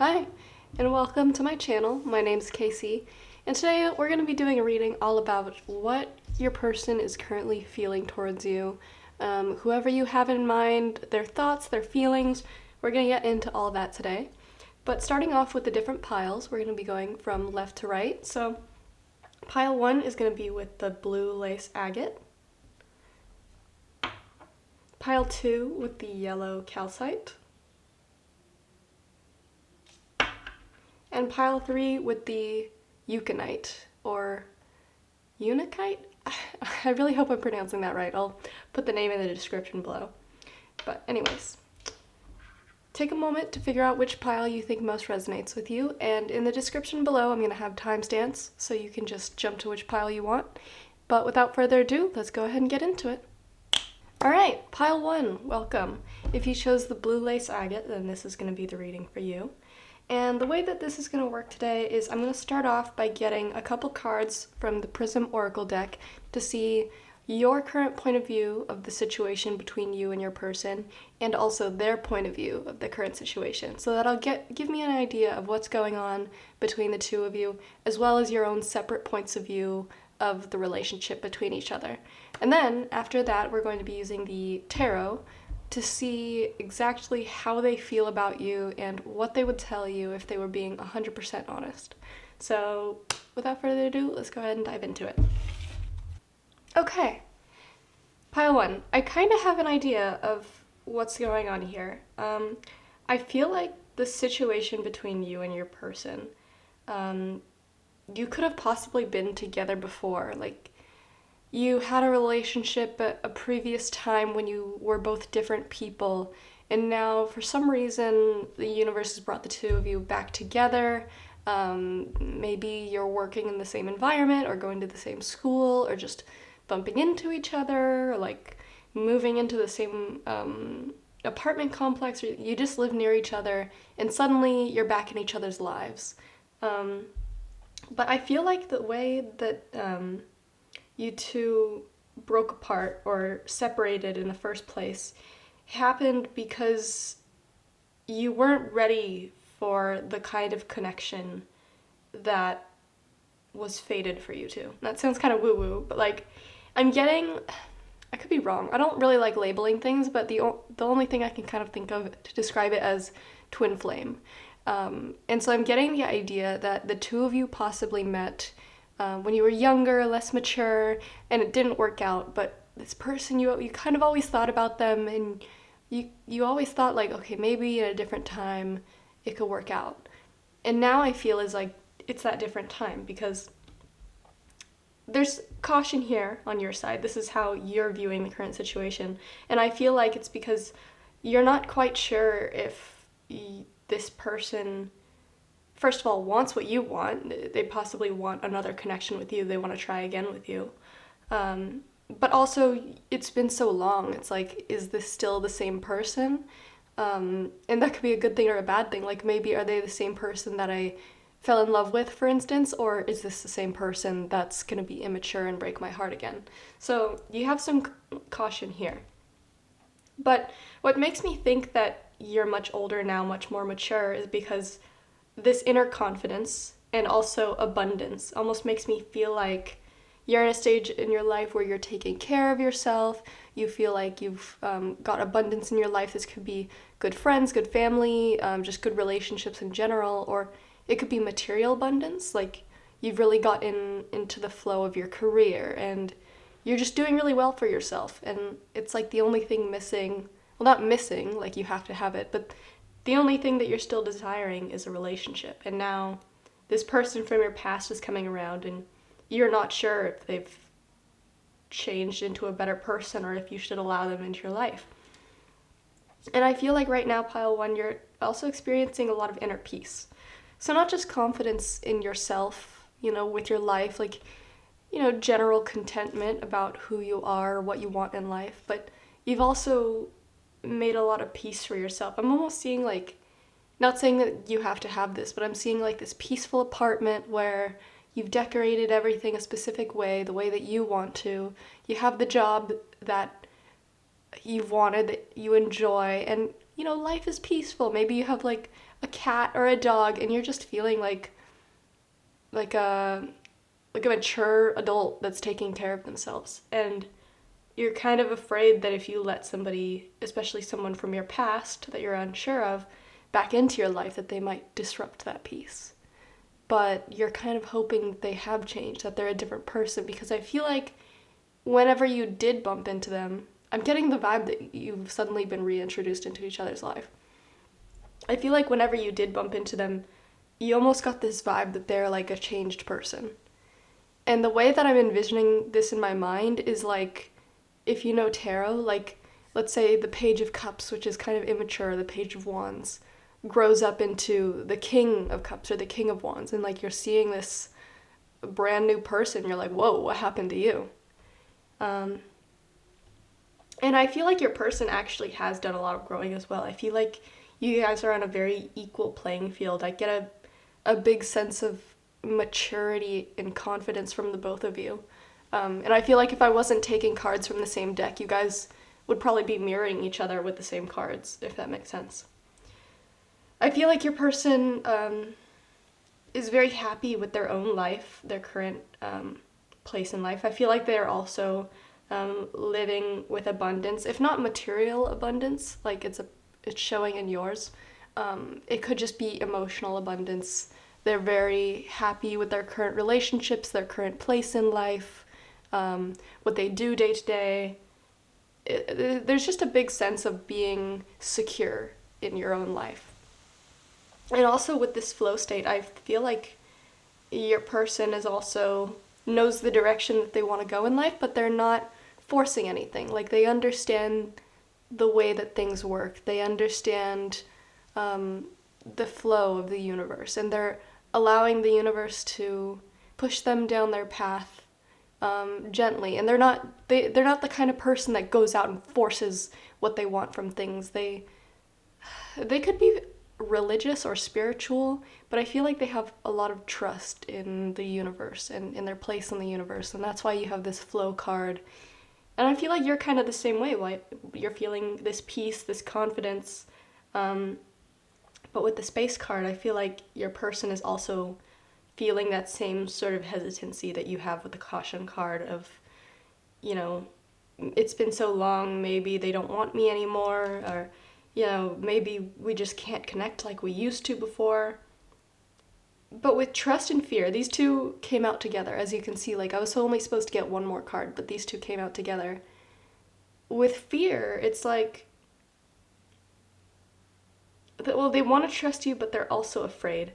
Hi, and welcome to my channel. My name's Casey, and today we're going to be doing a reading all about what your person is currently feeling towards you. Whoever you have in mind, their thoughts, their feelings, we're going to get into all that today. But starting off with the different piles, we're going to be going from left to right. So pile 1 is going to be with the blue lace agate. Pile 2 with the yellow calcite. And pile 3 with the euconite, or unikite? I really hope I'm pronouncing that right. I'll put the name in the description below. But anyways, take a moment to figure out which pile you think most resonates with you, and in the description below I'm going to have timestamps so you can just jump to which pile you want. But without further ado, let's go ahead and get into it. Alright, pile 1, welcome. If you chose the blue lace agate, then this is going to be the reading for you. And the way that this is going to work today is I'm going to start off by getting a couple cards from the Prism Oracle deck to see your current point of view of the situation between you and your person, and also their point of view of the current situation, so that'll give me an idea of what's going on between the two of you, as well as your own separate points of view of the relationship between each other. And then after that, we're going to be using the tarot to see exactly how they feel about you and what they would tell you if they were being 100% honest. So without further ado, let's go ahead and dive into it. Okay, pile 1. I kind of have an idea of what's going on here. I feel like the situation between you and your person, you could have possibly been together before, like you had a relationship at a previous time when you were both different people, and now for some reason the universe has brought the two of you back together. Maybe you're working in the same environment or going to the same school or just bumping into each other, or like moving into the same apartment complex, or you just live near each other and suddenly you're back in each other's lives. But I feel like the way that you two broke apart or separated in the first place happened because you weren't ready for the kind of connection that was fated for you two. That sounds kind of woo-woo, but like I could be wrong. I don't really like labeling things, but the only thing I can kind of think of to describe it as twin flame. And so I'm getting the idea that the two of you possibly met when you were younger, less mature, and it didn't work out, but this person, you kind of always thought about them, and you always thought like, okay, maybe at a different time it could work out. And now I feel is like it's that different time, because there's caution here on your side. This is how you're viewing the current situation, and I feel like it's because you're not quite sure if this person, first of all, wants what you want. They possibly want another connection with you. They want to try again with you. But also, it's been so long. It's like, is this still the same person? And that could be a good thing or a bad thing. Like, maybe are they the same person that I fell in love with, for instance? Or is this the same person that's going to be immature and break my heart again? So you have some caution here. But what makes me think that you're much older now, much more mature, is because this inner confidence and also abundance almost makes me feel like you're in a stage in your life where you're taking care of yourself. You feel like you've got abundance in your life. This could be good friends, good family, just good relationships in general, or it could be material abundance, like you've really gotten into the flow of your career and you're just doing really well for yourself, and it's like the only thing missing, well, not missing, like you have to have it, but the only thing that you're still desiring is a relationship. And now this person from your past is coming around, and you're not sure if they've changed into a better person or if you should allow them into your life. And I feel like right now, pile 1, you're also experiencing a lot of inner peace. So not just confidence in yourself, with your life, like, general contentment about who you are, what you want in life, but you've also made a lot of peace for yourself. I'm almost seeing like, not saying that you have to have this, but I'm seeing like this peaceful apartment where you've decorated everything a specific way, the way that you want to. You have the job that you've wanted, that you enjoy, and life is peaceful. Maybe you have like a cat or a dog, and you're just feeling like a like a mature adult that's taking care of themselves. And you're kind of afraid that if you let somebody, especially someone from your past that you're unsure of, back into your life, that they might disrupt that peace. But you're kind of hoping that they have changed, that they're a different person, because I feel like whenever you did bump into them, I'm getting the vibe that you've suddenly been reintroduced into each other's life. I feel like whenever you did bump into them, you almost got this vibe that they're like a changed person. And the way that I'm envisioning this in my mind is like, if you know tarot, like, let's say the Page of Cups, which is kind of immature, the Page of Wands, grows up into the King of Cups or the King of Wands, and like you're seeing this brand new person, you're like, whoa, what happened to you? Um, and I feel like your person actually has done a lot of growing as well. I feel like you guys are on a very equal playing field. I get a big sense of maturity and confidence from the both of you. And I feel like if I wasn't taking cards from the same deck, you guys would probably be mirroring each other with the same cards, if that makes sense. I feel like your person is very happy with their own life, their current place in life. I feel like they're also living with abundance, if not material abundance, like it's showing in yours. It could just be emotional abundance. They're very happy with their current relationships, their current place in life, what they do day to day. There's just a big sense of being secure in your own life. And also with this flow state, I feel like your person is also knows the direction that they want to go in life, but they're not forcing anything. Like they understand the way that things work. They understand the flow of the universe, and they're allowing the universe to push them down their path gently. And they're not the kind of person that goes out and forces what they want from things. They could be religious or spiritual, but I feel like they have a lot of trust in the universe and in their place in the universe, and that's why you have this flow card. And I feel like you're kind of the same way. Like you're feeling this peace, this confidence. But with the space card, I feel like your person is also feeling that same sort of hesitancy that you have with the caution card of, you know, it's been so long, maybe they don't want me anymore, or, you know, maybe we just can't connect like we used to before. But with trust and fear, these two came out together. As you can see, like I was only supposed to get one more card, but these two came out together. With fear, it's like, well, they want to trust you, but they're also afraid.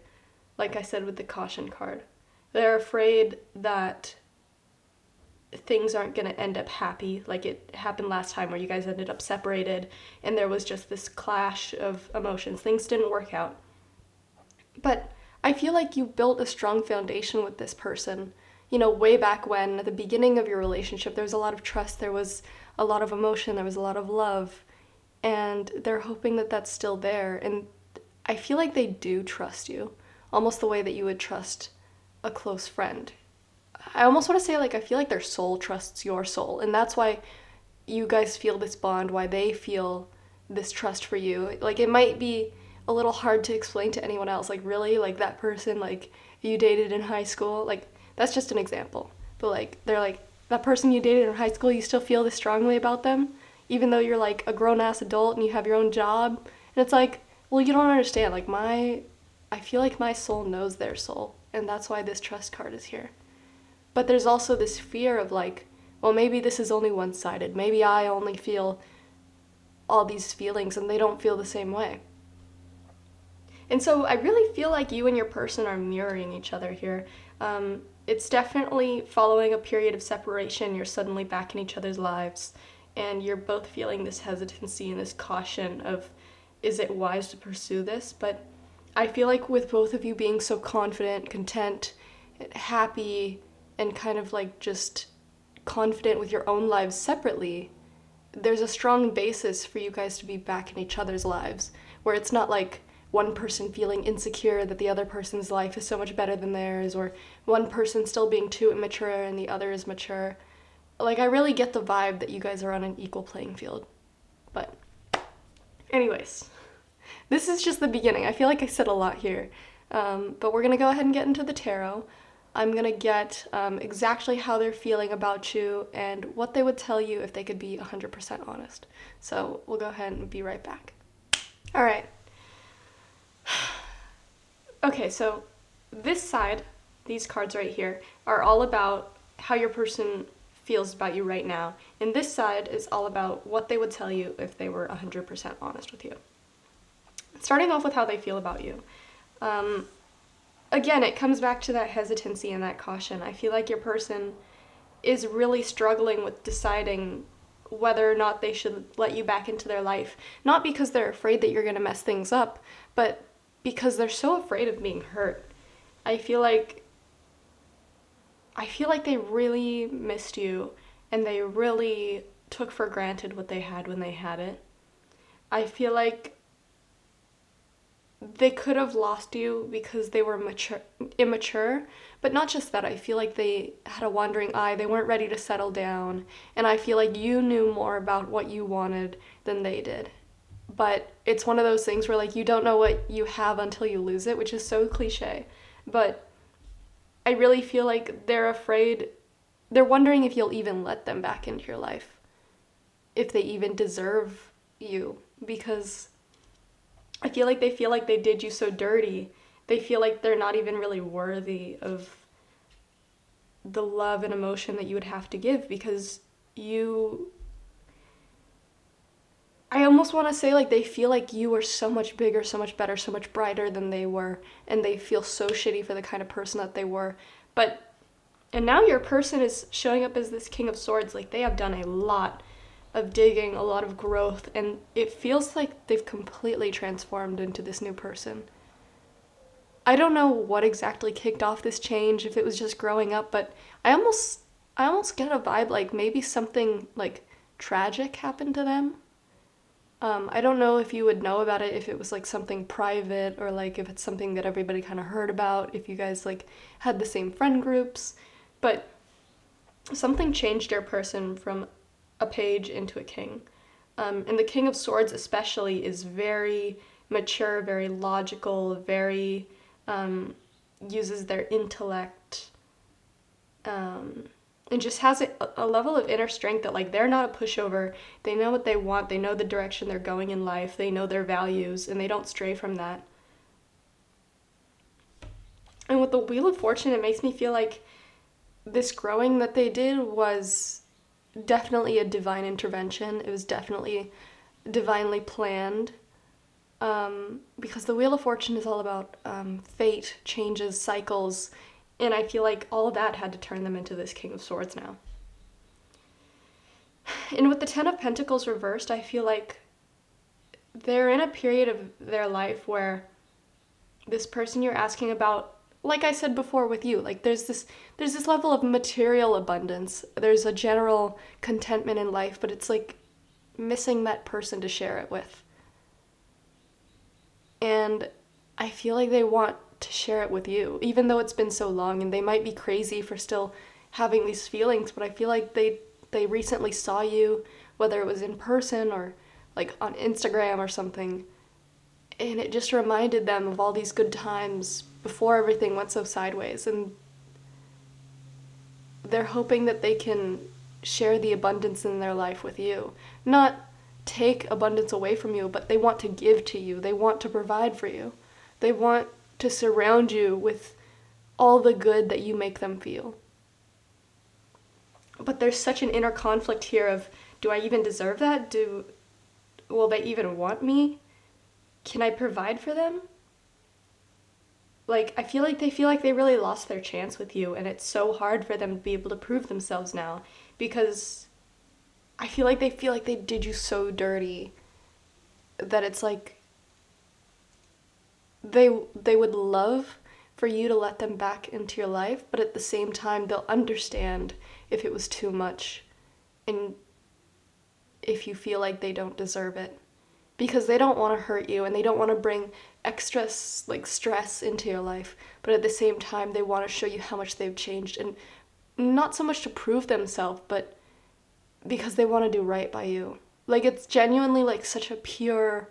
Like I said with the caution card. They're afraid that things aren't going to end up happy, like it happened last time where you guys ended up separated and there was just this clash of emotions. Things didn't work out. But I feel like you built a strong foundation with this person. You know, way back when, at the beginning of your relationship, there was a lot of trust, there was a lot of emotion, there was a lot of love, and they're hoping that that's still there. And I feel like they do trust you, almost the way that you would trust a close friend. I almost want to say, like, I feel like their soul trusts your soul, and that's why you guys feel this bond, why they feel this trust for you. Like, it might be a little hard to explain to anyone else, like, really, like, that person, like, you dated in high school, like, that's just an example. But, like, they're like, that person you dated in high school, you still feel this strongly about them, even though you're, like, a grown-ass adult and you have your own job. And it's like, well, you don't understand. Like, I feel like my soul knows their soul, and that's why this trust card is here. But there's also this fear of, like, well, maybe this is only one-sided. Maybe I only feel all these feelings and they don't feel the same way. And so I really feel like you and your person are mirroring each other here. It's definitely following a period of separation. You're suddenly back in each other's lives, and you're both feeling this hesitancy and this caution of, is it wise to pursue this? But I feel like with both of you being so confident, content, happy, and kind of like just confident with your own lives separately, there's a strong basis for you guys to be back in each other's lives, where it's not like one person feeling insecure that the other person's life is so much better than theirs, or one person still being too immature and the other is mature. Like, I really get the vibe that you guys are on an equal playing field. But anyways, This is just the beginning. I feel like I said a lot here. But we're gonna go ahead and get into the tarot. I'm gonna get exactly how they're feeling about you and what they would tell you if they could be 100% honest. So we'll go ahead and be right back. All right. Okay, so this side, these cards right here, are all about how your person feels about you right now. And this side is all about what they would tell you if they were 100% honest with you. Starting off with how they feel about you. Again, it comes back to that hesitancy and that caution. I feel like your person is really struggling with deciding whether or not they should let you back into their life. Not because they're afraid that you're going to mess things up, but because they're so afraid of being hurt. I feel like they really missed you and they really took for granted what they had when they had it. I feel like they could have lost you because they were immature, but not just that. I feel like they had a wandering eye. They weren't ready to settle down, and I feel like you knew more about what you wanted than they did. But it's one of those things where, like, you don't know what you have until you lose it, which is so cliche. But I really feel like they're afraid, they're wondering if you'll even let them back into your life, if they even deserve you, because I feel like they did you so dirty. They feel like they're not even really worthy of the love and emotion that you would have to give, because I almost want to say, like, they feel like you were so much bigger, so much better, so much brighter than they were, and they feel so shitty for the kind of person that they were. And now your person is showing up as this King of Swords. Like, they have done a lot of digging, a lot of growth, and it feels like they've completely transformed into this new person. I don't know what exactly kicked off this change, if it was just growing up, but I almost get a vibe like maybe something, like, tragic happened to them. I don't know if you would know about it, if it was, like, something private, or, like, if it's something that everybody kind of heard about, if you guys, like, had the same friend groups, but something changed your person from a page into a king. And the King of Swords especially is very mature, very logical, very uses their intellect, and just has a level of inner strength that, like, they're not a pushover. They know what they want, they know the direction they're going in life, they know their values, and they don't stray from that. And with the Wheel of Fortune, it makes me feel like this growing that they did was definitely a divine intervention. It was definitely divinely planned, because the Wheel of Fortune is all about fate, changes, cycles, and I feel like all of that had to turn them into this King of Swords now. And with the Ten of Pentacles reversed, I feel like they're in a period of their life where this person you're asking about, like I said before with you, like there's this level of material abundance. There's a general contentment in life, but it's like missing that person to share it with. And I feel like they want to share it with you, even though it's been so long, and they might be crazy for still having these feelings, but I feel like they recently saw you, whether it was in person or like on Instagram or something, and it just reminded them of all these good times before everything went so sideways, and they're hoping that they can share the abundance in their life with you. Not take abundance away from you, but they want to give to you. They want to provide for you. They want to surround you with all the good that you make them feel. But there's such an inner conflict here of, do I even deserve that? Will they even want me? Can I provide for them? Like, I feel like they really lost their chance with you, and it's so hard for them to be able to prove themselves now, because I feel like they did you so dirty that it's like they would love for you to let them back into your life, but at the same time they'll understand if it was too much and if you feel like they don't deserve it, because they don't want to hurt you and they don't want to bring extra like stress into your life, but at the same time they want to show you how much they've changed, and not so much to prove themselves, but because they want to do right by you. Like, it's genuinely like such a pure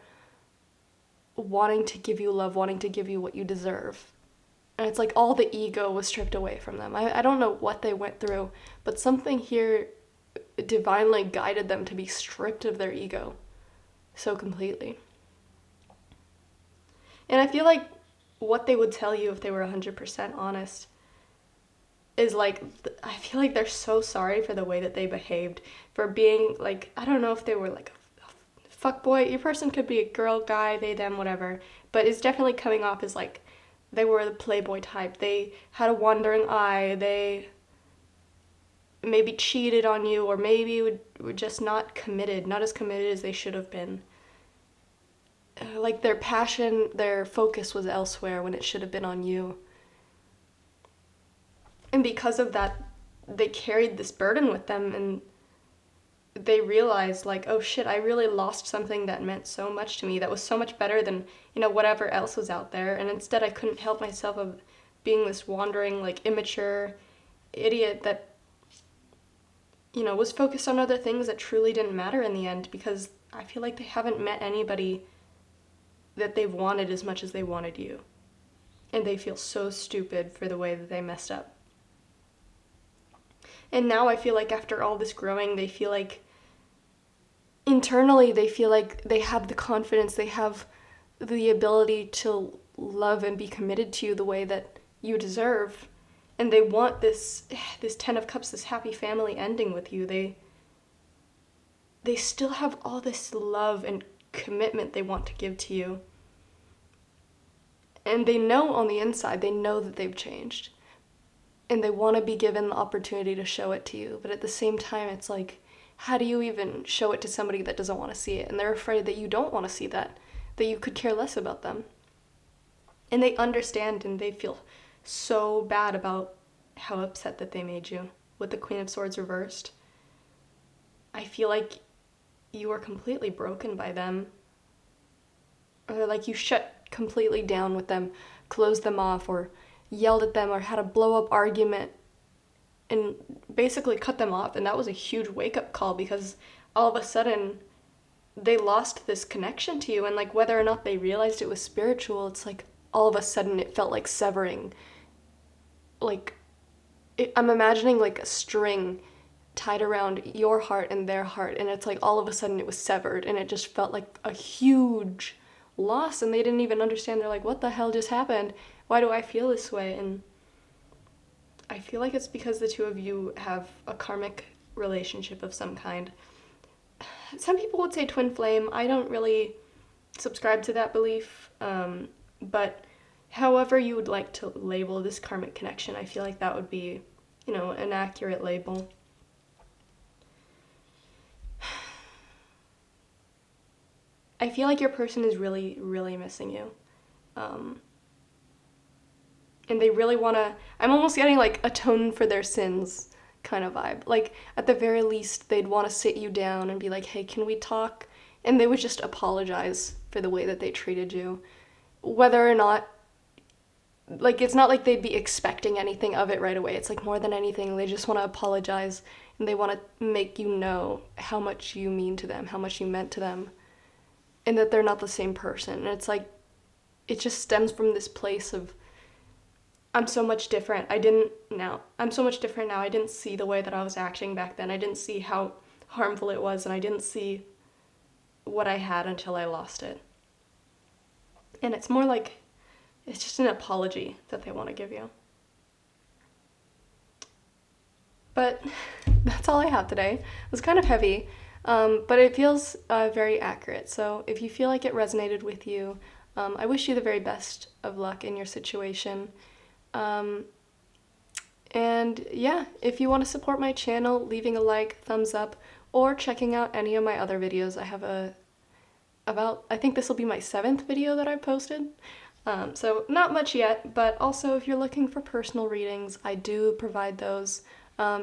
wanting to give you love, wanting to give you what you deserve. And it's like all the ego was stripped away from them. I don't know what they went through, but something here divinely guided them to be stripped of their ego so completely. And I feel like what they would tell you if they were 100% honest is like, I feel like they're so sorry for the way that they behaved, for being like, I don't know if they were like a fuck boy. Your person could be a girl, guy, they, them, whatever, but it's definitely coming off as like they were the playboy type. They had a wandering eye. They maybe cheated on you, or maybe were just not committed, not as committed as they should have been. Like their passion, their focus was elsewhere when it should have been on you. And because of that, they carried this burden with them, and they realized like, oh shit, I really lost something that meant so much to me, that was so much better than, whatever else was out there. And instead I couldn't help myself of being this wandering, like, immature idiot that, was focused on other things that truly didn't matter in the end, because I feel like they haven't met anybody that they've wanted as much as they wanted you. And they feel so stupid for the way that they messed up. And now I feel like after all this growing, they feel like internally they feel like they have the confidence, they have the ability to love and be committed to you the way that you deserve. And they want this 10 of Cups, this happy family ending with you. They still have all this love and commitment they want to give to you. And they know on the inside, they know that they've changed. And they want to be given the opportunity to show it to you. But at the same time, it's like, how do you even show it to somebody that doesn't want to see it? And they're afraid that you don't want to see that you could care less about them. And they understand, and they feel so bad about how upset that they made you with the Queen of Swords reversed. I feel like you were completely broken by them. Or like you shut completely down with them, closed them off, or yelled at them, or had a blow-up argument and basically cut them off. And that was a huge wake-up call, because all of a sudden they lost this connection to you. And like, whether or not they realized it was spiritual, it's like all of a sudden it felt like severing. Like, I'm imagining like a string tied around your heart and their heart, and it's like all of a sudden it was severed, and it just felt like a huge loss. And they didn't even understand. They're like, what the hell just happened? Why do I feel this way? And I feel like it's because the two of you have a karmic relationship of some kind. Some people would say twin flame. I don't really subscribe to that belief, but however you would like to label this karmic connection, I feel like that would be, an accurate label. I feel like your person is really, really missing you. And they really want to, I'm almost getting like atone for their sins kind of vibe. Like, at the very least, they'd want to sit you down and be like, hey, can we talk? And they would just apologize for the way that they treated you. Whether or not, like, it's not like they'd be expecting anything of it right away. It's like, more than anything, they just want to apologize, and they want to make you know how much you mean to them, how much you meant to them, and that they're not the same person. And it's like, it just stems from this place of, I'm so much different. I'm so much different now. I didn't see the way that I was acting back then. I didn't see how harmful it was, and I didn't see what I had until I lost it. And it's more like, it's just an apology that they want to give you. But that's all I have today. It was kind of heavy, but it feels very accurate. So if you feel like it resonated with you, I wish you the very best of luck in your situation. And yeah, if you want to support my channel, leaving a like, thumbs up, or checking out any of my other videos. I have I think this will be my 7th video that I've posted. So not much yet, but also if you're looking for personal readings, I do provide those.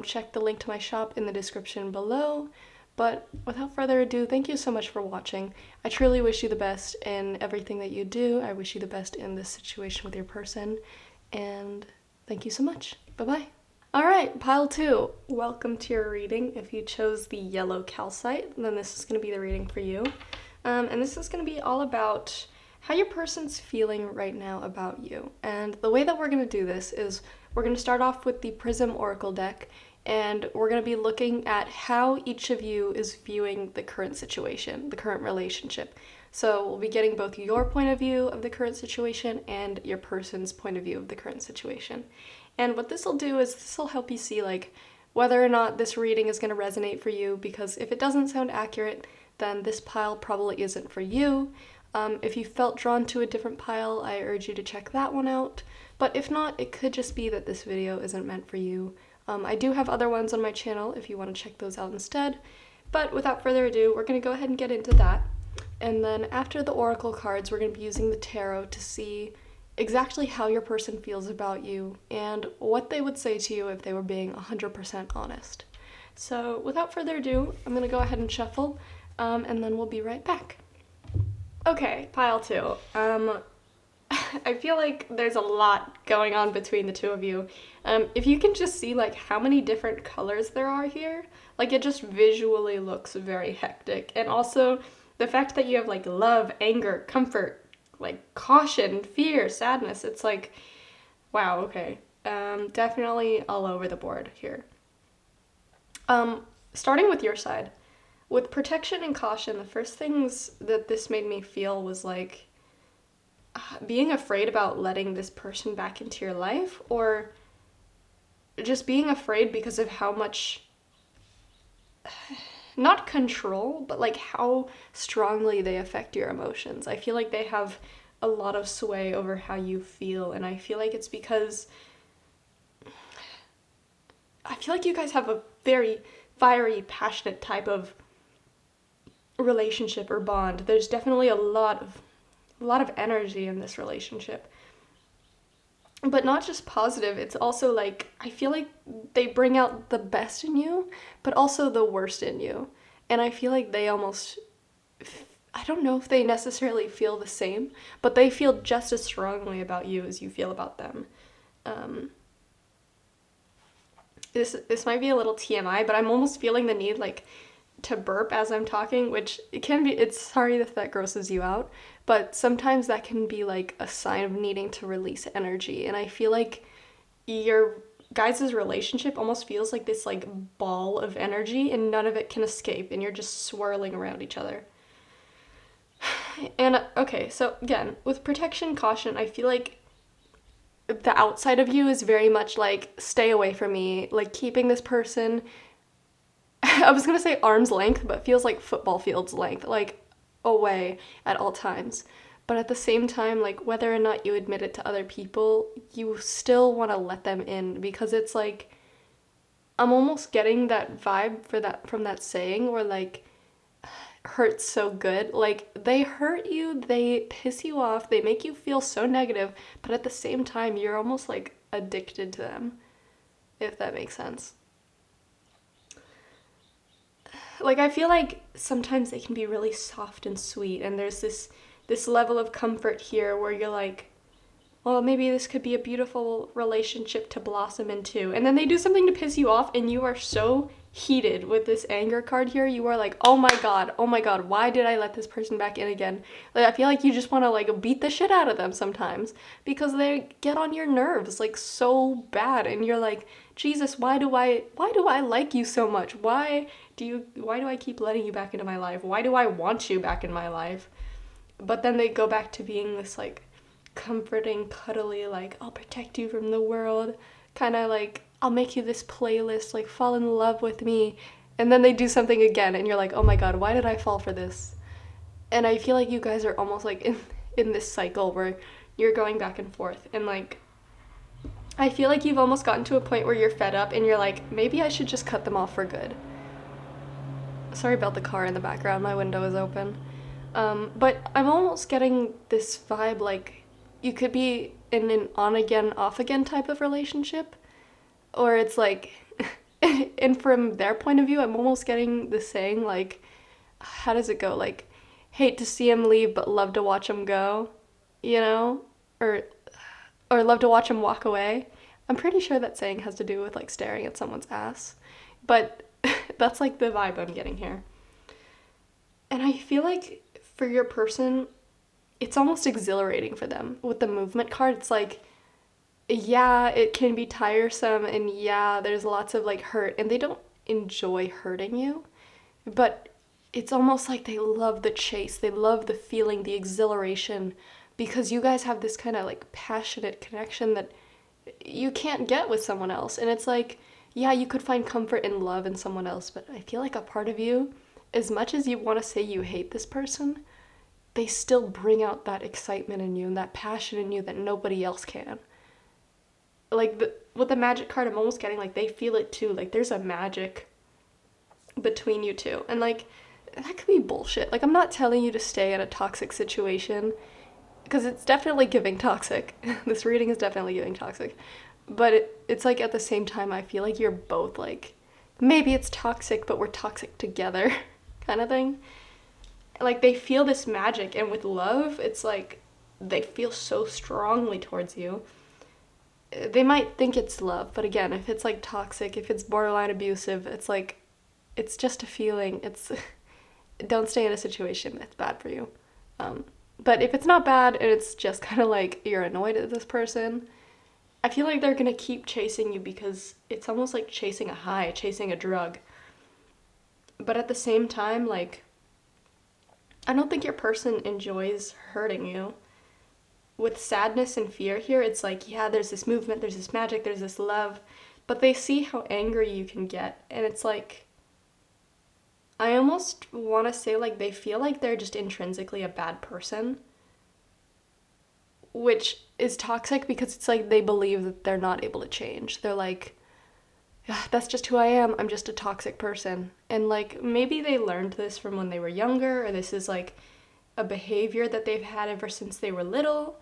Check the link to my shop in the description below. But without further ado, thank you so much for watching. I truly wish you the best in everything that you do. I wish you the best in this situation with your person. And thank you so much. Bye-bye. All right, pile 2. Welcome to your reading. If you chose the yellow calcite, then this is going to be the reading for you. And this is going to be all about how your person's feeling right now about you. And the way that we're going to do this is we're going to start off with the Prism Oracle deck, and we're going to be looking at how each of you is viewing the current situation, the current relationship. So we'll be getting both your point of view of the current situation and your person's point of view of the current situation. And what this will do is this will help you see like whether or not this reading is going to resonate for you, because if it doesn't sound accurate, then this pile probably isn't for you. If you felt drawn to a different pile, I urge you to check that one out. But if not, it could just be that this video isn't meant for you. I do have other ones on my channel if you want to check those out instead. But without further ado, we're going to go ahead and get into that. And then after the oracle cards, we're going to be using the tarot to see exactly how your person feels about you and what they would say to you if they were being 100% honest. So without further ado, I'm going to go ahead and shuffle, and then we'll be right back. Okay, pile 2. I feel like there's a lot going on between the two of you. If you can just see like how many different colors there are here, like it just visually looks very hectic. And also the fact that you have like love, anger, comfort, like caution, fear, sadness, it's like, wow, okay. Definitely all over the board here. Starting with your side. With protection and caution, the first things that this made me feel was like being afraid about letting this person back into your life, or just being afraid because of how much, not control, but like how strongly they affect your emotions. I feel like they have a lot of sway over how you feel, and I feel like it's because I feel like you guys have a very fiery, passionate type of relationship or bond. There's definitely a lot of energy in this relationship, but not just positive. It's also like I feel like they bring out the best in you, but also the worst in you. And I feel like they almost, I don't know if they necessarily feel the same, but they feel just as strongly about you as you feel about them. This might be a little TMI, but I'm almost feeling the need like to burp as I'm talking, which it can be, it's sorry if that grosses you out, but sometimes that can be like a sign of needing to release energy. And I feel like your guys' relationship almost feels like this like ball of energy, and none of it can escape, and you're just swirling around each other. And okay, so again, with protection, caution, I feel like the outside of you is very much like, stay away from me, like keeping this person, I was gonna say arm's length, but feels like football field's length, like away at all times. But at the same time, like whether or not you admit it to other people, you still want to let them in, because it's like, I'm almost getting that vibe from that saying where like, hurts so good. Like they hurt you, they piss you off, they make you feel so negative, but at the same time, you're almost like addicted to them, if that makes sense. Like I feel like sometimes they can be really soft and sweet, and there's this level of comfort here where you're like, well, maybe this could be a beautiful relationship to blossom into. And then they do something to piss you off, and you are so heated with this anger card here. You are like, oh my god, why did I let this person back in again? Like I feel like you just want to like beat the shit out of them sometimes, because they get on your nerves like so bad, and you're like, Jesus, why do I like you so much? Why do I keep letting you back into my life? Why do I want you back in my life? But then they go back to being this like comforting, cuddly, like I'll protect you from the world, kind of like I'll make you this playlist, like fall in love with me. And then they do something again, and you're like, oh my god, why did I fall for this? And I feel like you guys are almost like in this cycle where you're going back and forth, and like I feel like you've almost gotten to a point where you're fed up and you're like, maybe I should just cut them off for good. Sorry about the car in the background, my window is open. But I'm almost getting this vibe like you could be in an on again, off again type of relationship. Or it's like, and from their point of view, I'm almost getting the saying like, how does it go? Like, hate to see him leave, but love to watch him go, you know? Or love to watch him walk away. I'm pretty sure that saying has to do with like staring at someone's ass. But that's like the vibe I'm getting here. And I feel like for your person, it's almost exhilarating for them. With the movement card, it's like, yeah, it can be tiresome, and yeah, there's lots of like hurt, and they don't enjoy hurting you, but it's almost like they love the chase. They love the feeling, the exhilaration, because you guys have this kind of like passionate connection that you can't get with someone else. And it's like, yeah, you could find comfort and love in someone else, but I feel like a part of you, as much as you want to say you hate this person, they still bring out that excitement in you and that passion in you that nobody else can. Like with the magic card, I'm almost getting like they feel it too. Like there's a magic between you two. And like that could be bullshit. Like I'm not telling you to stay in a toxic situation because it's definitely giving toxic. This reading is definitely giving toxic. But it's like at the same time, I feel like you're both like, maybe it's toxic, but we're toxic together kind of thing. Like they feel this magic, and with love, it's like they feel so strongly towards you. They might think it's love, but again, if it's like toxic, if it's borderline abusive, it's like, it's just a feeling. It's, don't stay in a situation that's bad for you. But if it's not bad and it's just kind of like you're annoyed at this person, I feel like they're gonna keep chasing you because it's almost like chasing a high, chasing a drug. But at the same time, like, I don't think your person enjoys hurting you. With sadness and fear here, it's like, yeah, there's this movement, there's this magic, there's this love, but they see how angry you can get, and it's like, I almost want to say like they feel like they're just intrinsically a bad person, which is toxic because it's like they believe that they're not able to change. They're like, yeah, that's just who I am. I'm just a toxic person. And like maybe they learned this from when they were younger, or this is like a behavior that they've had ever since they were little.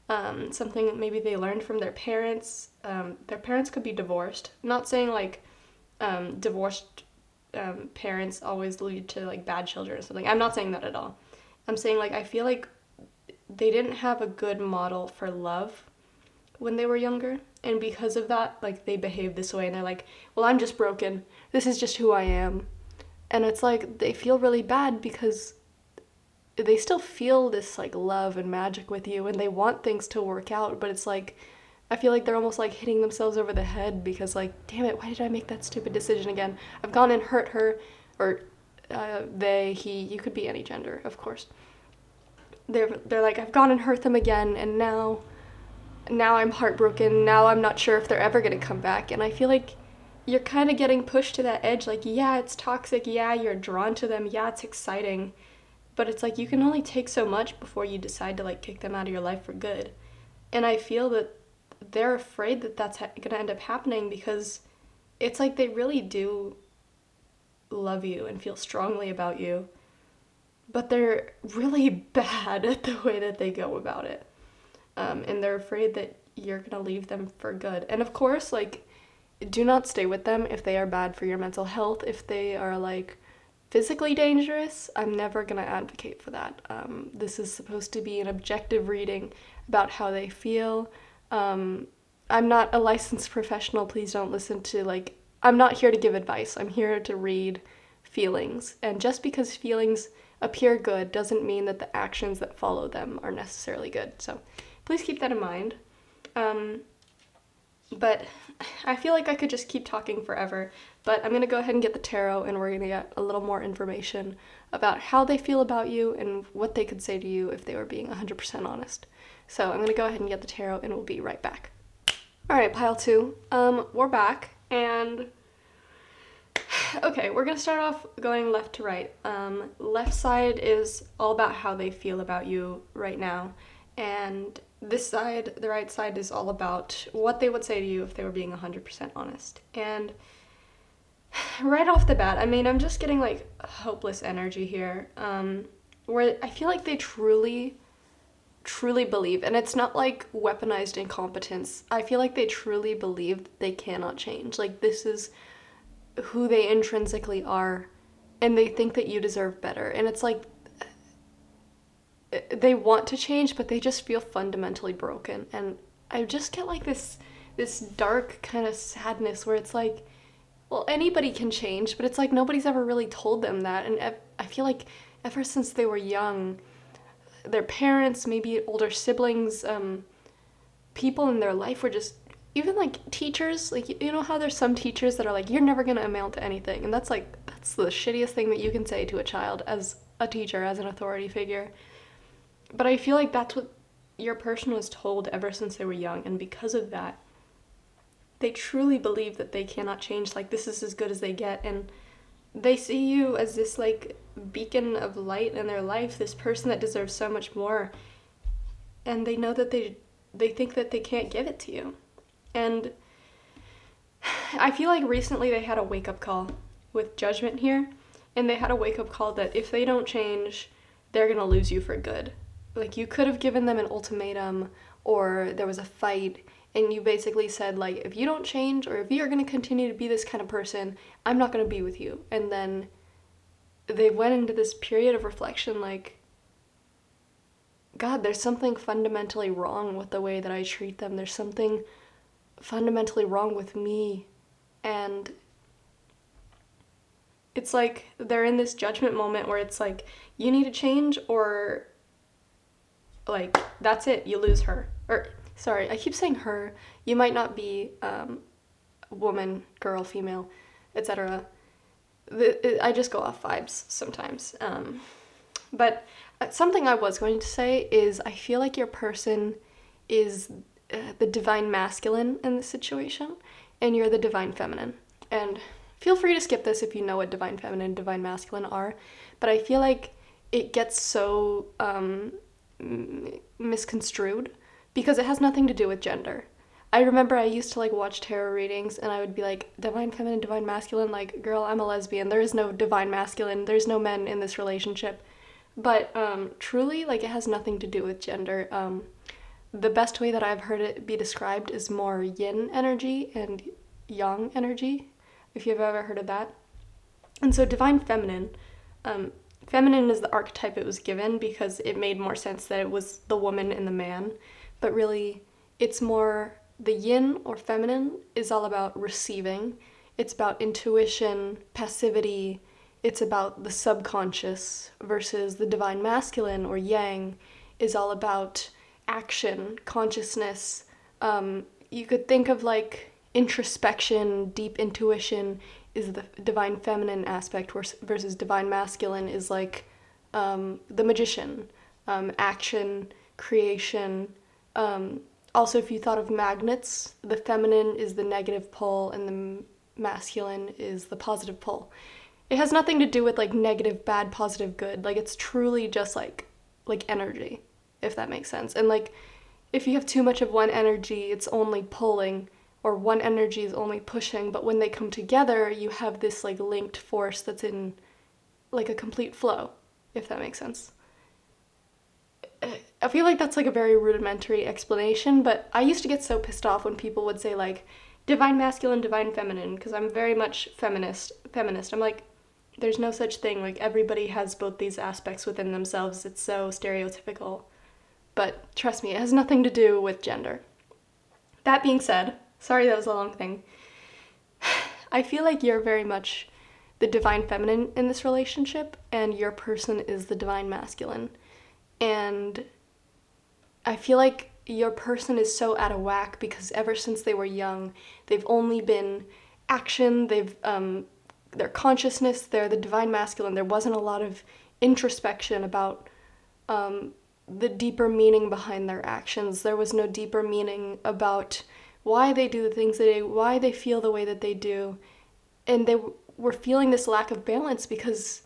Something that maybe they learned from their parents. Their parents could be divorced. Not saying like divorced parents always lead to like bad children or something. I'm not saying that at all. I'm saying like I feel like they didn't have a good model for love when they were younger, and because of that, like they behave this way, and they're like, well, I'm just broken, this is just who I am. And it's like they feel really bad because they still feel this like love and magic with you, and they want things to work out, but it's like I feel like they're almost like hitting themselves over the head because like, damn it, why did I make that stupid decision again? I've gone and hurt her, or they, he, you could be any gender, of course. They're like, I've gone and hurt them again, and now I'm heartbroken. Now I'm not sure if they're ever gonna come back. And I feel like you're kind of getting pushed to that edge. Like, yeah, it's toxic. Yeah, you're drawn to them. Yeah, it's exciting. But it's like you can only take so much before you decide to like kick them out of your life for good. And I feel that they're afraid that that's gonna end up happening because it's like they really do love you and feel strongly about you, but they're really bad at the way that they go about it. And they're afraid that you're gonna leave them for good. And of course, like, do not stay with them if they are bad for your mental health. If they are like physically dangerous, I'm never gonna advocate for that. This is supposed to be an objective reading about how they feel. I'm not a licensed professional. Please don't listen to like, I'm not here to give advice. I'm here to read feelings. And just because feelings appear good doesn't mean that the actions that follow them are necessarily good. So please keep that in mind. But I feel like I could just keep talking forever, but I'm going to go ahead and get the tarot, and we're going to get a little more information about how they feel about you and what they could say to you if they were being 100% honest. So I'm going to go ahead and get the tarot, and we'll be right back. All right, pile two. We're back, and okay, we're going to start off going left to right. Left side is all about how they feel about you right now, and this side, the right side, is all about what they would say to you if they were being 100% honest. And right off the bat, I mean, I'm just getting like hopeless energy here, where I feel like they truly believe, and it's not like weaponized incompetence. I feel like they truly believe that they cannot change. Like, this is who they intrinsically are, and they think that you deserve better. And it's like they want to change, but they just feel fundamentally broken. And I just get like this dark kind of sadness where it's like, well, anybody can change, but it's like nobody's ever really told them that. And I feel like ever since they were young, their parents, maybe older siblings, people in their life were just, even like teachers, like, you know how there's some teachers that are like, you're never gonna amount to anything, and that's like, that's the shittiest thing that you can say to a child as a teacher, as an authority figure. But I feel like that's what your person was told ever since they were young, and because of that, they truly believe that they cannot change, like, this is as good as they get, and they see you as this, like, beacon of light in their life, this person that deserves so much more, and they know that they think that they can't give it to you. And I feel like recently they had a wake-up call with Judgment here, and they had a wake-up call that if they don't change, they're gonna lose you for good. Like, you could have given them an ultimatum, or there was a fight, and you basically said, like, if you don't change, or if you're gonna continue to be this kind of person, I'm not gonna be with you. And then they went into this period of reflection, like, God, there's something fundamentally wrong with the way that I treat them. There's something fundamentally wrong with me. And it's like they're in this judgment moment where it's like, you need to change, or like, that's it, you lose her. Or, sorry, I keep saying her. You might not be woman, girl, female, etc. I just go off vibes sometimes. But something I was going to say is I feel like your person is the divine masculine in this situation, and you're the divine feminine. And feel free to skip this if you know what divine feminine and divine masculine are, but I feel like it gets so misconstrued because it has nothing to do with gender. I remember I used to like watch tarot readings and I would be like, divine feminine, divine masculine, like, girl, I'm a lesbian. There is no divine masculine. There's no men in this relationship. But truly, like, it has nothing to do with gender. The best way that I've heard it be described is more yin energy and yang energy, if you've ever heard of that. And so divine feminine, feminine is the archetype it was given because it made more sense that it was the woman and the man. But really, it's more, the yin or feminine is all about receiving. It's about intuition, passivity. It's about the subconscious, versus the divine masculine or yang is all about action, consciousness. You could think of like introspection, deep intuition is the divine feminine aspect, versus divine masculine is like the magician, action, creation. Also, if you thought of magnets, the feminine is the negative pole and the masculine is the positive pole. It has nothing to do with like negative, bad, positive, good. Like, it's truly just like energy, if that makes sense. And like, if you have too much of one energy, it's only pulling, or one energy is only pushing. But when they come together, you have this like linked force that's in like a complete flow, if that makes sense. I feel like that's like a very rudimentary explanation, but I used to get so pissed off when people would say like divine masculine, divine feminine, because I'm very much feminist. I'm like, there's no such thing. Like, everybody has both these aspects within themselves. It's so stereotypical. But trust me, it has nothing to do with gender. That being said, sorry that was a long thing. I feel like you're very much the divine feminine in this relationship, and your person is the divine masculine. And I feel like your person is so out of whack because ever since they were young, they've only been action, their consciousness, they're the divine masculine. There wasn't a lot of introspection about the deeper meaning behind their actions. There was no deeper meaning about why they do the things they do, why they feel the way that they do. And they were feeling this lack of balance because,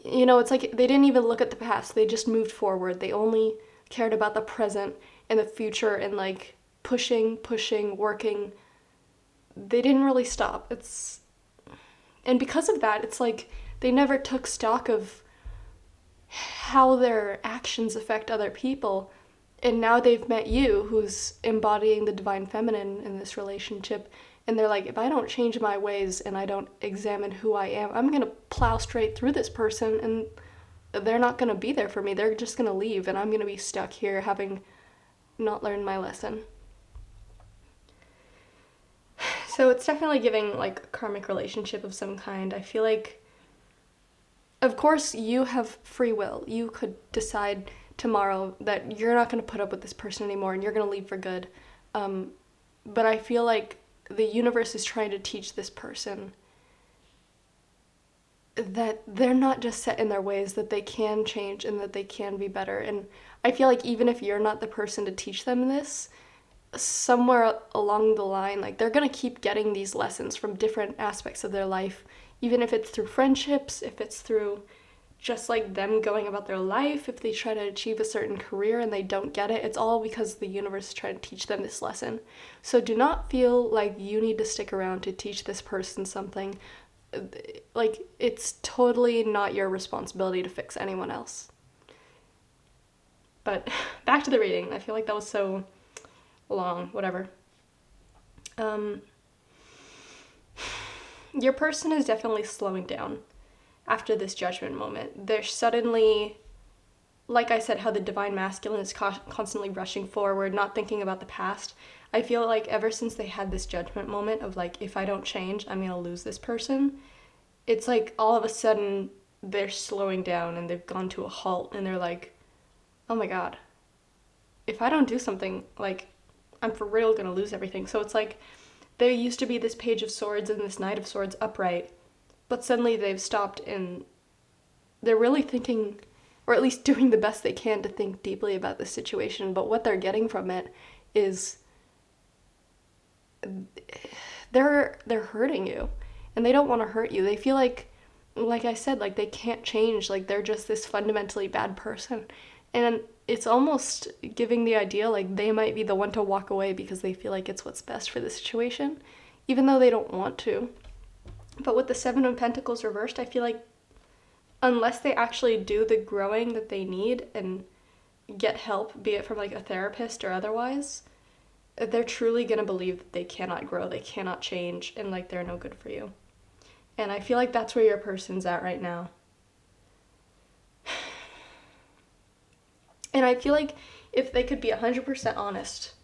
you know, it's like they didn't even look at the past. They just moved forward. They only cared about the present and the future and like pushing, working. They didn't really stop. And because of that, it's like they never took stock of how their actions affect other people. And now they've met you, who's embodying the divine feminine in this relationship. And they're like, if I don't change my ways and I don't examine who I am, I'm going to plow straight through this person and they're not going to be there for me. They're just going to leave and I'm going to be stuck here having not learned my lesson. So it's definitely giving like a karmic relationship of some kind. I feel like Of course, you have free will. You could decide tomorrow that you're not going to put up with this person anymore and you're going to leave for good. Um, but I feel like the universe is trying to teach this person that they're not just set in their ways, that they can change and that they can be better. And I feel like even if you're not the person to teach them this, somewhere along the line, like they're gonna keep getting these lessons from different aspects of their life, even if it's through friendships, if it's through just like them going about their life, if they try to achieve a certain career and they don't get it, it's all because the universe is trying to teach them this lesson. So do not feel like you need to stick around to teach this person something. Like, it's totally not your responsibility to fix anyone else. But back to the reading. I feel like that was so long, whatever. Your person is definitely slowing down after this judgment moment. They're suddenly, like I said, how the divine masculine is constantly rushing forward, not thinking about the past. I feel like ever since they had this judgment moment of like, if I don't change, I'm gonna lose this person, it's like all of a sudden they're slowing down and they've gone to a halt and they're like, oh my god, if I don't do something, like, I'm for real gonna lose everything. So it's like there used to be this Page of Swords and this Knight of Swords upright, but suddenly they've stopped and they're really thinking, or at least doing the best they can to think deeply about the situation. But what they're getting from it is they're hurting you, and they don't want to hurt you. They feel like I said, like they can't change, like they're just this fundamentally bad person. And it's almost giving the idea like they might be the one to walk away because they feel like it's what's best for the situation, even though they don't want to. But with the Seven of Pentacles reversed, I feel like unless they actually do the growing that they need and get help, be it from like a therapist or otherwise, they're truly gonna believe that they cannot grow, they cannot change, and like they're no good for you. And I feel like that's where your person's at right now. And I feel like if they could be 100% honest,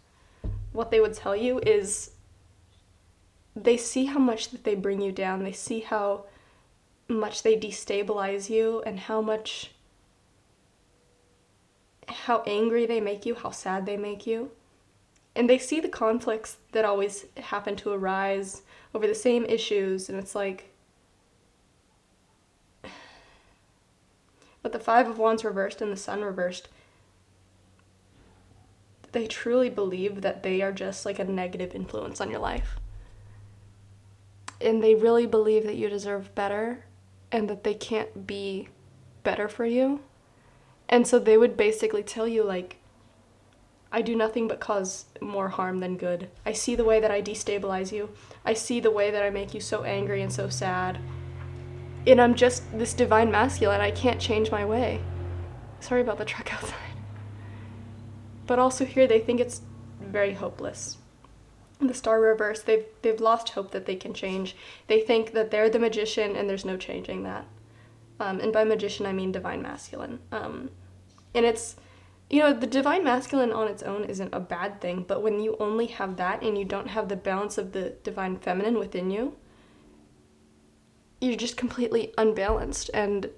what they would tell you is they see how much that they bring you down, they see how much they destabilize you and how angry they make you, how sad they make you. And they see the conflicts that always happen to arise over the same issues, and it's like, with the Five of Wands reversed and the Sun reversed, they truly believe that they are just like a negative influence on your life. And they really believe that you deserve better and that they can't be better for you. And so they would basically tell you, like, I do nothing but cause more harm than good. I see the way that I destabilize you. I see the way that I make you so angry and so sad. And I'm just this divine masculine. I can't change my way. Sorry about the truck outside. But also here they think it's very hopeless. The Star reverse, they've lost hope that they can change. They think that they're the magician and there's no changing that. And by magician I mean divine masculine. And it's, the divine masculine on its own isn't a bad thing, but when you only have that and you don't have the balance of the divine feminine within you, you're just completely unbalanced, and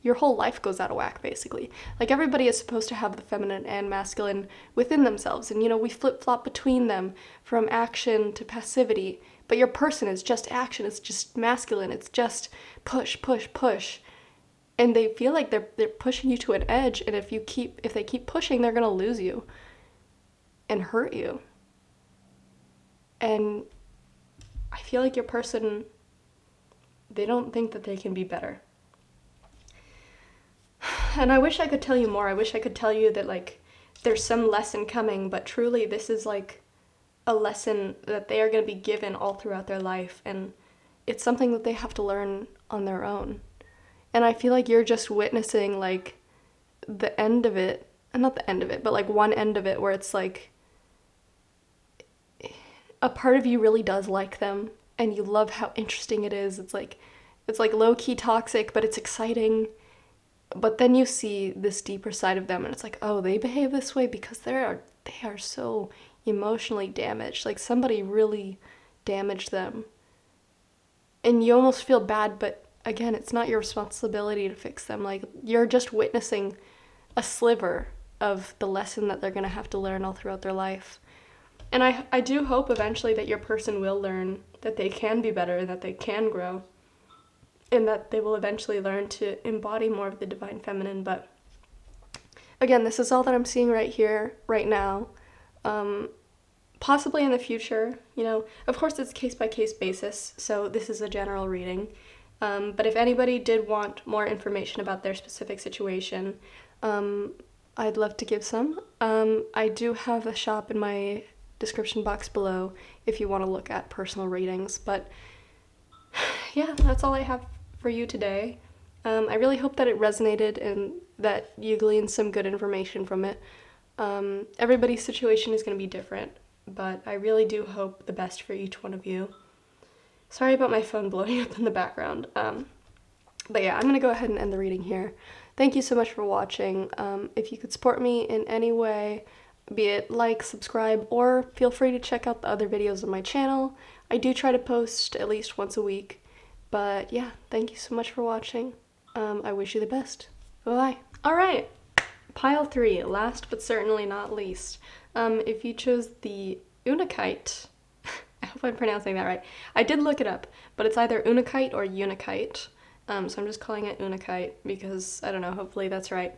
your whole life goes out of whack, basically. Like, everybody is supposed to have the feminine and masculine within themselves, and, we flip-flop between them from action to passivity, but your person is just action, it's just masculine, it's just push, push, push. And they feel like they're pushing you to an edge, and if they keep pushing, they're gonna lose you and hurt you. And I feel like your person, they don't think that they can be better. And I wish I could tell you more. I wish I could tell you that, like, there's some lesson coming, but truly this is like a lesson that they are going to be given all throughout their life, and it's something that they have to learn on their own. And I feel like you're just witnessing, like, the end of it, not the end of it, but like one end of it where it's like a part of you really does like them and you love how interesting it is. It's like low-key toxic, but it's exciting. But then you see this deeper side of them and it's like, oh, they behave this way because they are so emotionally damaged. Like, somebody really damaged them. And you almost feel bad, but again, it's not your responsibility to fix them. Like, you're just witnessing a sliver of the lesson that they're going to have to learn all throughout their life. And I do hope eventually that your person will learn that they can be better, that they can grow, and that they will eventually learn to embody more of the divine feminine. But again, this is all that I'm seeing right here, right now. Possibly in the future, of course it's case-by-case basis, so this is a general reading. But if anybody did want more information about their specific situation, I'd love to give some. I do have a shop in my description box below if you want to look at personal readings. But yeah, that's all I have for you today. I really hope that it resonated and that you gleaned some good information from it. Everybody's situation is going to be different, but I really do hope the best for each one of you. Sorry about my phone blowing up in the background. But yeah, I'm going to go ahead and end the reading here. Thank you so much for watching. If you could support me in any way, be it like, subscribe, or feel free to check out the other videos on my channel. I do try to post at least once a week. But yeah, thank you so much for watching. I wish you the best. Bye-bye. Alright, pile 3, last but certainly not least. If you chose the Untitled, I hope I'm pronouncing that right. I did look it up, but it's either Untitled or Untitled. So I'm just calling it Untitled because, I don't know, hopefully that's right.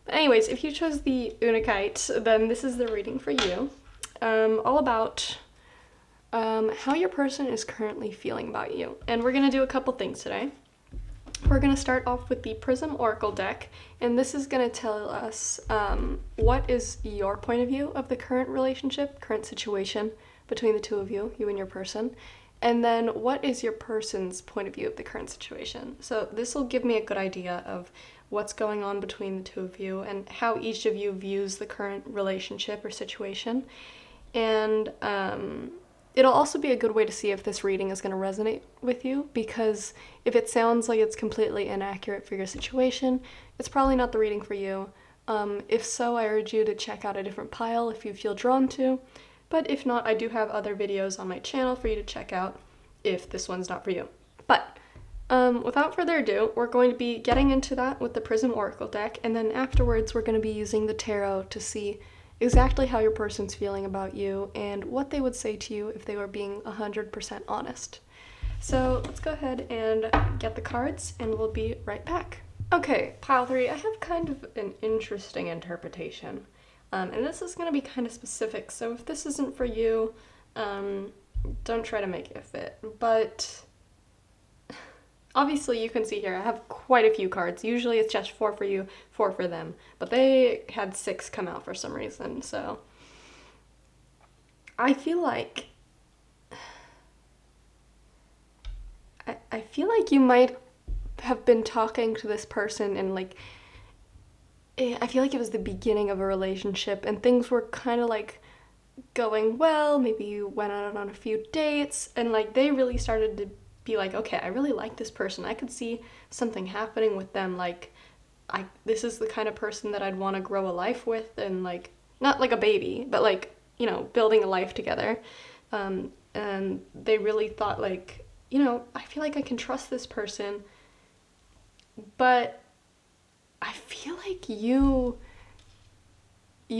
But anyways, if you chose the Untitled, then this is the reading for you. All about how your person is currently feeling about you. And we're going to do a couple things today. We're going to start off with the Prism Oracle deck, and this is going to tell us what is your point of view of the current relationship, current situation between the two of you, you and your person, and then what is your person's point of view of the current situation. So this will give me a good idea of what's going on between the two of you and how each of you views the current relationship or situation. And it'll also be a good way to see if this reading is going to resonate with you, because if it sounds like it's completely inaccurate for your situation, it's probably not the reading for you. If so, I urge you to check out a different pile if you feel drawn to, but if not, I do have other videos on my channel for you to check out if this one's not for you. But without further ado, we're going to be getting into that with the Prism Oracle deck, and then afterwards we're going to be using the tarot to see exactly how your person's feeling about you and what they would say to you if they were being 100% honest. So let's go ahead and get the cards and we'll be right back. Okay, pile 3, I have kind of an interesting interpretation. And this is going to be kind of specific, so if this isn't for you, don't try to make it fit. But obviously you can see here I have quite a few cards. Usually it's just 4 for you, 4 for them. But they had 6 come out for some reason, so I feel like I feel like you might have been talking to this person and like I feel like it was the beginning of a relationship and things were kind of like going well. Maybe you went out on a few dates and like they really started to be like, okay, I really like this person. I could see something happening with them. Like, this is the kind of person that I'd want to grow a life with, and like, not like a baby, but like, building a life together. And they really thought like, I feel like I can trust this person, but I feel like you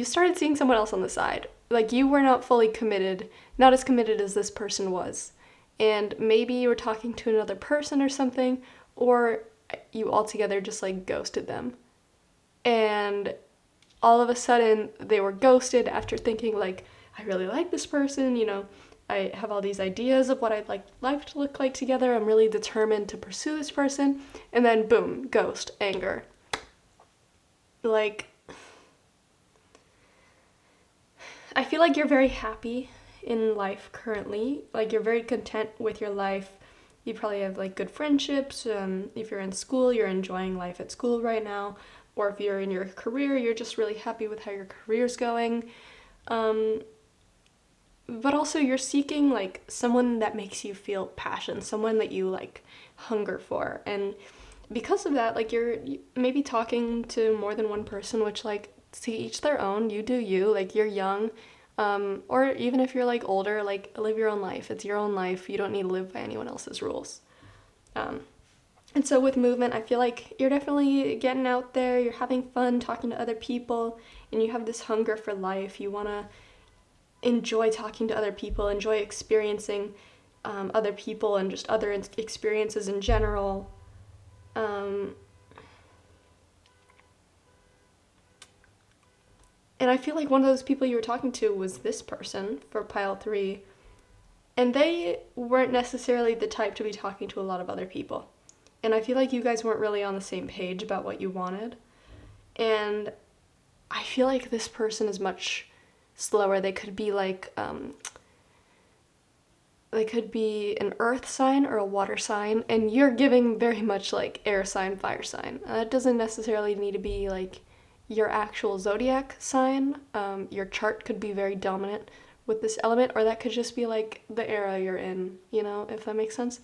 started seeing someone else on the side. Like, you were not fully committed, not as committed as this person was. And maybe you were talking to another person or something, or you altogether just like ghosted them. And all of a sudden they were ghosted after thinking like, I really like this person, I have all these ideas of what I'd like life to look like together. I'm really determined to pursue this person. And then boom, ghost, anger. Like, I feel like you're very happy in life currently. Like, you're very content with your life. You probably have like good friendships. If you're in school, you're enjoying life at school right now. Or if you're in your career, you're just really happy with how your career's going. But also you're seeking like someone that makes you feel passion, someone that you like hunger for. And because of that, like, you're maybe talking to more than one person, which like, to each their own. You do you, like, you're young. Or even if you're like older, like, live your own life. It's your own life. You don't need to live by anyone else's rules. And so with movement, I feel like you're definitely getting out there, you're having fun talking to other people, and you have this hunger for life. You want to enjoy talking to other people, enjoy experiencing other people and just other experiences in general. Um, and I feel like one of those people you were talking to was this person for pile 3, and they weren't necessarily the type to be talking to a lot of other people. And I feel like you guys weren't really on the same page about what you wanted. And I feel like this person is much slower. They could be like, they could be an earth sign or a water sign, and you're giving very much like air sign, fire sign. It doesn't necessarily need to be like your actual zodiac sign. Your chart could be very dominant with this element, or that could just be like the era you're in, you know, if that makes sense.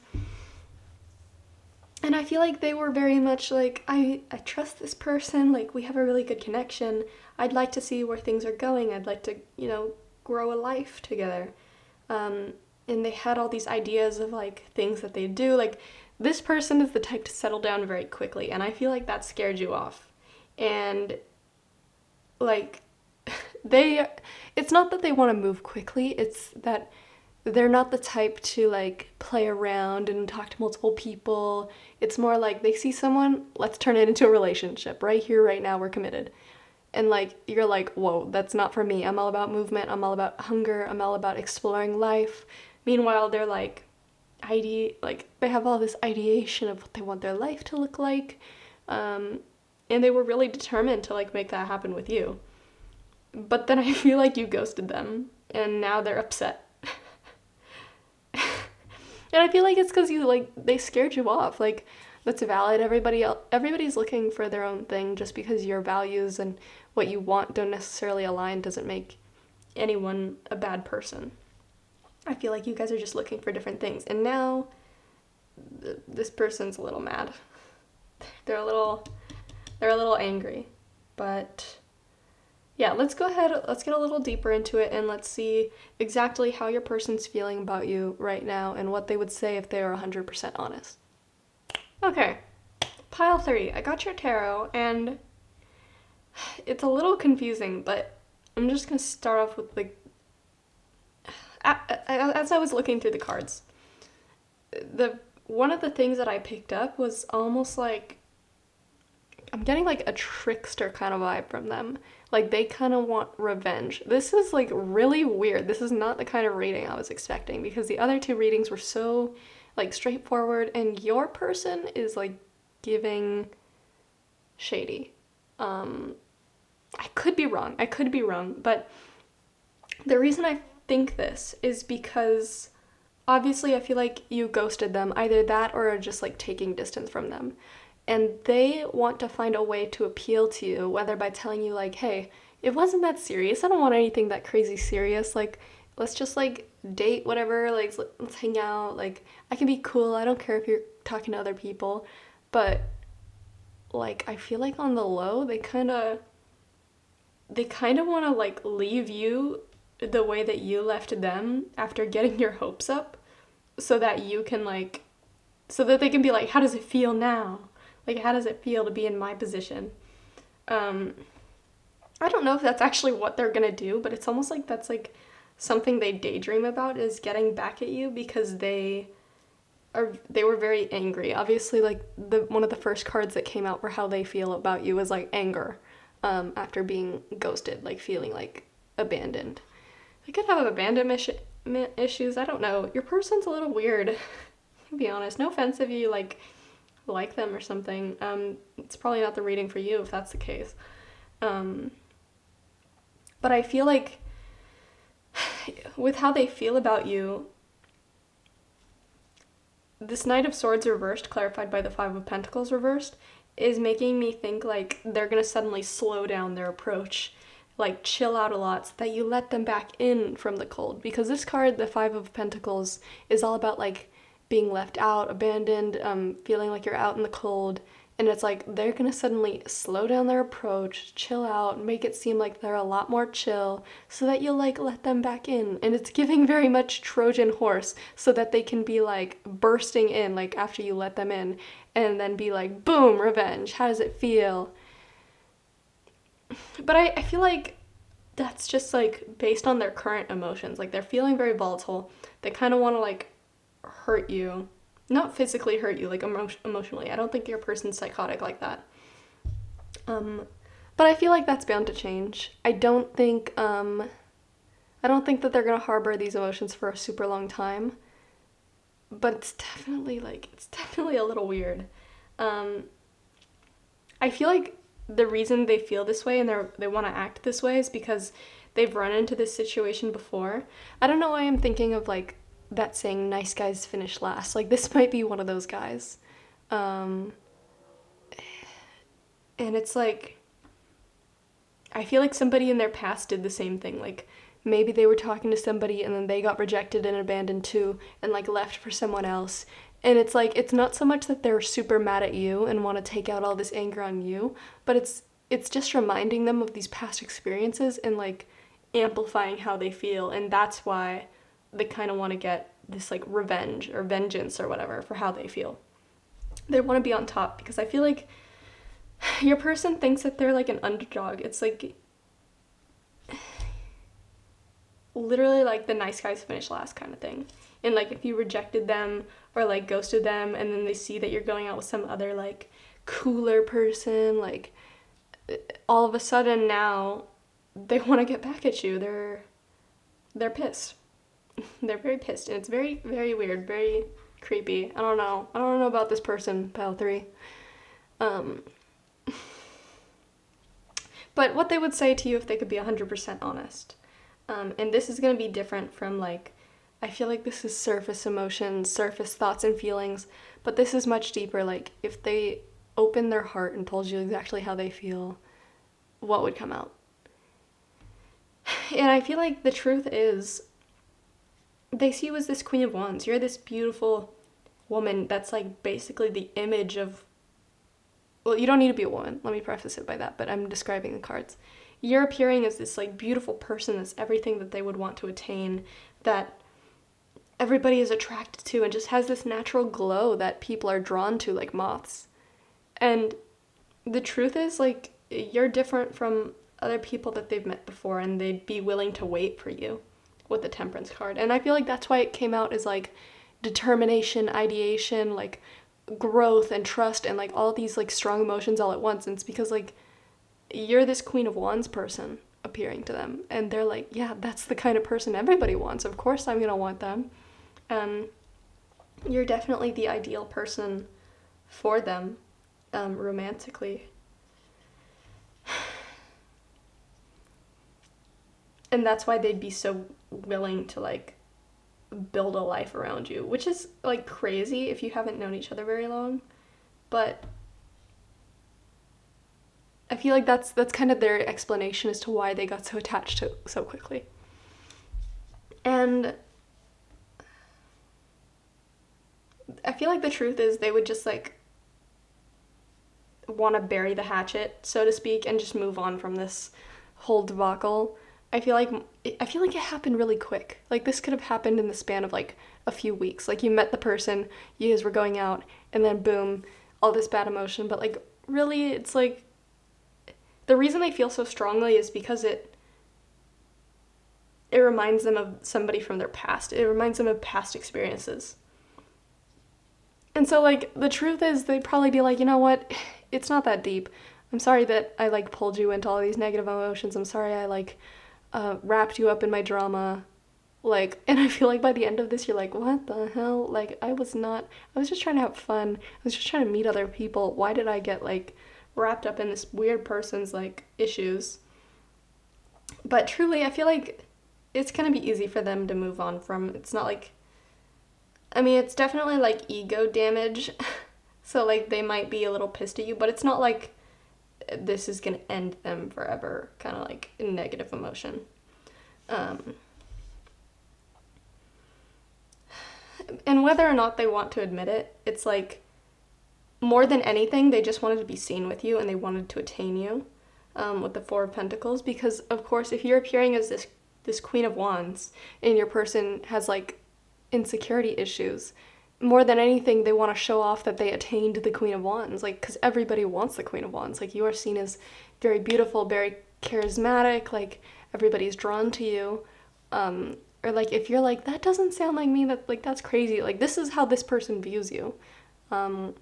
And I feel like they were very much like, I trust this person, like we have a really good connection. I'd like to see where things are going. I'd like to, you know, grow a life together. And they had all these ideas of like things that they do. Like this person is the type to settle down very quickly, and I feel like that scared you off. And like they, it's not that they want to move quickly, it's that they're not the type to like play around and talk to multiple people. It's more like they see someone, let's turn it into a relationship. Right here, right now, we're committed. And like you're like, whoa, that's not for me. I'm all about movement, I'm all about hunger, I'm all about exploring life. Meanwhile, they're like like they have all this ideation of what they want their life to look like. And they were really determined to like make that happen with you. But then I feel like you ghosted them and now they're upset. And I feel like it's because you like they scared you off. Like that's valid. Everybody's looking for their own thing. Just because your values and what you want don't necessarily align doesn't make anyone a bad person. I feel like you guys are just looking for different things. And now this person's a little mad. They're a little angry. But yeah, let's go ahead, let's get a little deeper into it and let's see exactly how your person's feeling about you right now and what they would say if they were 100% honest. Okay, pile 3, I got your tarot, and it's a little confusing, but I'm just gonna start off with like, as I was looking through the cards, one of the things that I picked up was almost like, I'm getting like a trickster kind of vibe from them. Like they kind of want revenge. This is like really weird. This is not the kind of reading I was expecting because the other 2 readings were so like straightforward, and your person is like giving shady. I could be wrong, but the reason I think this is because obviously I feel like you ghosted them, either that or just like taking distance from them. And they want to find a way to appeal to you, whether by telling you like, hey, it wasn't that serious. I don't want anything that crazy serious. Like, let's just like date, whatever. Like, let's hang out. Like, I can be cool. I don't care if you're talking to other people. But like, I feel like on the low, they kind of want to like leave you the way that you left them after getting your hopes up, so that you can like, so that they can be like, how does it feel now? Like, how does it feel to be in my position? I don't know if that's actually what they're gonna do, but it's almost like that's like something they daydream about, is getting back at you because they were very angry. Obviously, like one of the first cards that came out for how they feel about you was like anger, after being ghosted, like feeling like abandoned. They could have abandonment issues. I don't know. Your person's a little weird, to be honest. No offense if you like them or something. It's probably not the reading for you if that's the case. But I feel like with how they feel about you, this Knight of Swords reversed, clarified by the Five of Pentacles reversed, is making me think like they're gonna suddenly slow down their approach, like chill out a lot, so that you let them back in from the cold. Because this card, the Five of Pentacles, is all about like being left out, abandoned, feeling like you're out in the cold, And it's like they're gonna suddenly slow down their approach, chill out, make it seem like they're a lot more chill so that you'll like let them back in. And it's giving very much Trojan horse so that they can be like bursting in like after you let them in and then be like, boom, revenge. How does it feel? But I feel like that's just like based on their current emotions. Like they're feeling very volatile. They kind of want to like hurt you. Not physically hurt you, like emotionally. I don't think your person's psychotic like that. But I feel like that's bound to change. I don't think that they're gonna harbor these emotions for a super long time. But it's definitely a little weird. Um, I feel like the reason they feel this way and they want to act this way is because they've run into this situation before. I don't know why I'm thinking of like that saying nice guys finish last. Like this might be one of those guys. Um, and it's like I feel like somebody in their past did the same thing. Like maybe they were talking to somebody and then they got rejected and abandoned too and like left for someone else. And it's like it's not so much that they're super mad at you and want to take out all this anger on you, but it's just reminding them of these past experiences and like amplifying how they feel, and that's why they kind of want to get this like revenge or vengeance or whatever for how they feel. They want to be on top because I feel like your person thinks that they're like an underdog. It's like literally like the nice guys finish last kind of thing. And like if you rejected them or like ghosted them and then they see that you're going out with some other like cooler person, like all of a sudden now they want to get back at you. They're pissed. They're very pissed and it's very very weird, very creepy. I don't know. I don't know about this person, pile 3. Um but what they would say to you if they could be 100% honest. And this is going to be different from like, I feel like this is surface emotions, surface thoughts and feelings, but this is much deeper. Like, if they opened their heart and told you exactly how they feel, what would come out? And I feel like the truth is, they see you as this Queen of Wands. You're this beautiful woman that's like basically the image of, well, you don't need to be a woman, let me preface it by that, but I'm describing the cards. You're appearing as this like beautiful person that's everything that they would want to attain, that everybody is attracted to and just has this natural glow that people are drawn to like moths. And the truth is like you're different from other people that they've met before and they'd be willing to wait for you with the Temperance card. And I feel like that's why it came out as like determination, ideation, like growth and trust and like all these like strong emotions all at once. And it's because like you're this Queen of Wands person appearing to them and they're like, yeah, that's the kind of person everybody wants. Of course I'm gonna want them. You're definitely the ideal person for them, romantically. And that's why they'd be so willing to like build a life around you, which is like crazy if you haven't known each other very long. But I feel like that's kind of their explanation as to why they got so attached to so quickly. And I feel like the truth is they would just like want to bury the hatchet, so to speak, and just move on from this whole debacle. I feel like it happened really quick. Like this could have happened in the span of like a few weeks. Like you met the person, you guys were going out, and then boom, all this bad emotion. But like really, it's like the reason they feel so strongly is because it reminds them of somebody from their past. It reminds them of past experiences. And so like the truth is they'd probably be like, you know what? It's not that deep. I'm sorry that I like pulled you into all these negative emotions. I'm sorry I like wrapped you up in my drama. Like, and I feel like by the end of this, you're like, what the hell? Like, I was just trying to have fun. I was just trying to meet other people. Why did I get like wrapped up in this weird person's like issues? But truly, I feel like it's gonna be easy for them to move on from. It's not like, I mean, it's definitely like ego damage. So like they might be a little pissed at you, but it's not like this is gonna end them forever, kind of like a negative emotion. And whether or not they want to admit it, it's like more than anything, they just wanted to be seen with you and they wanted to attain you, with the Four of Pentacles. Because, of course, if you're appearing as this Queen of Wands and your person has like insecurity issues, more than anything, they want to show off that they attained the Queen of Wands. Like, because everybody wants the Queen of Wands. Like, you are seen as very beautiful, very charismatic. Like, everybody's drawn to you. Or like, if you're like, that doesn't sound like me, that like that's crazy. Like, this is how this person views you. Um,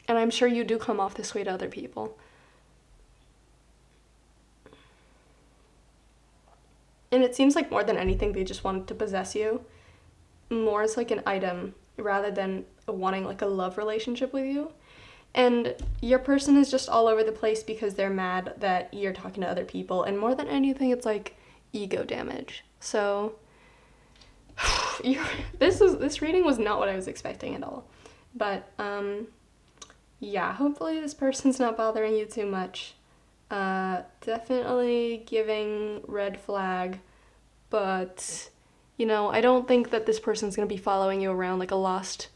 and I'm sure you do come off this way to other people. And it seems like more than anything, they just wanted to possess you more as like an item rather than wanting like a love relationship with you. And your person is just all over the place because they're mad that you're talking to other people. And more than anything, it's like ego damage. So this reading was not what I was expecting at all. But yeah, hopefully this person's not bothering you too much. Definitely giving red flag, but you know, I don't think that this person's gonna be following you around like a lost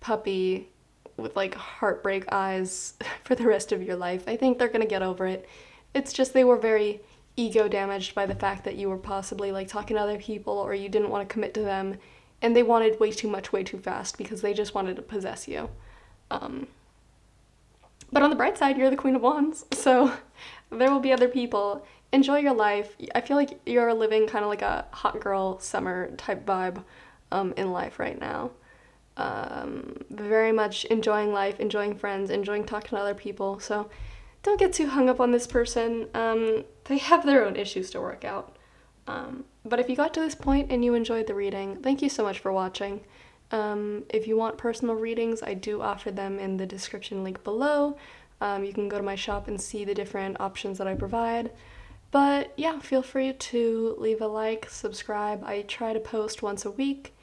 puppy with like heartbreak eyes for the rest of your life. I think they're gonna get over it. It's just they were very ego damaged by the fact that you were possibly like talking to other people or you didn't want to commit to them, and they wanted way too much way too fast because they just wanted to possess you. Um, but on the bright side, you're the Queen of Wands, so there will be other people. Enjoy your life. I feel like you're living kind of like a hot girl summer type vibe in life right now. Very much enjoying life, enjoying friends, enjoying talking to other people. So don't get too hung up on this person. They have their own issues to work out. But if you got to this point and you enjoyed the reading, thank you so much for watching. If you want personal readings, I do offer them in the description link below. You can go to my shop and see the different options that I provide. But yeah, feel free to leave a like, subscribe. I try to post once a week.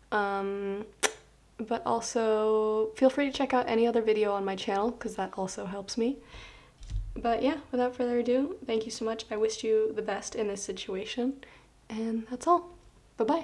But also feel free to check out any other video on my channel because that also helps me. But yeah, without further ado, thank you so much. I wish you the best in this situation. And that's all. Bye-bye.